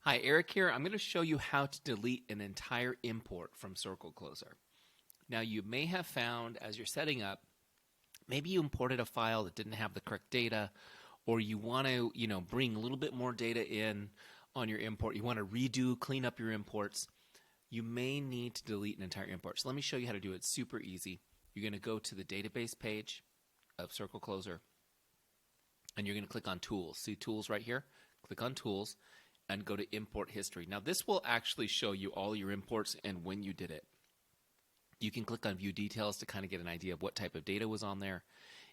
Hi, Eric here. I'm going to show you how to delete an entire import from CircleCloser. Now, you may have found as you're setting up, maybe you imported a file that didn't have the correct data, or you want to, bring a little bit more data in on your import. You want to redo, clean up your imports. You may need to delete an entire import. So let me show you how to do it. It's super easy. You're going to go to the database page of CircleCloser, and you're going to click on Tools. See Tools right here? Click on Tools and go to Import History. Now this will actually show you all your imports and when you did it. You can click on View Details to kind of get an idea of what type of data was on there.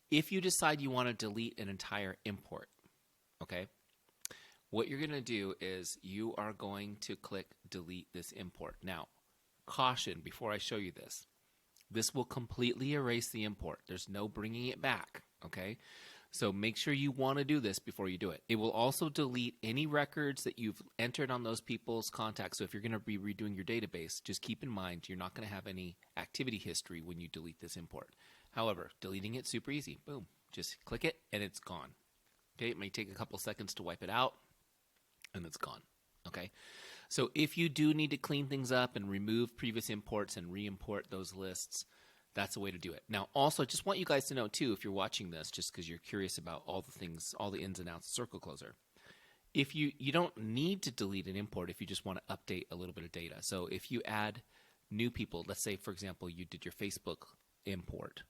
If you decide you want to delete an entire import, okay, what you're going to do is you are going to click Delete this import. Now, caution before I show you this. This will completely erase the import. There's no bringing it back, okay? So make sure you want to do this before you do it. It will also delete any records that you've entered on those people's contacts. So if you're going to be redoing your database, just keep in mind you're not going to have any activity history when you delete this import. However, deleting it super easy. Boom. Just click it and it's gone. Okay, it may take a couple seconds to wipe it out and it's gone. Okay, so if you do need to clean things up and remove previous imports and re-import those lists, that's the way to do it. Now, also, I just want you guys to know, too, if you're watching this, just because you're curious about all the things, all the ins and outs of CircleCloser, if you don't need to delete an import if you just want to update a little bit of data. So if you add new people, let's say, for example, you did your Facebook import,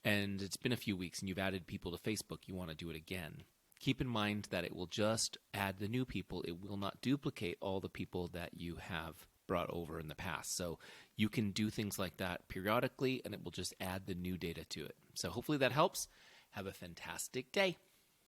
and it's been a few weeks, and you've added people to Facebook, you want to do it again. Keep in mind that it will just add the new people. It will not duplicate all the people that you have brought over in the past. So you can do things like that periodically, and it will just add the new data to it. So hopefully that helps. Have a fantastic day.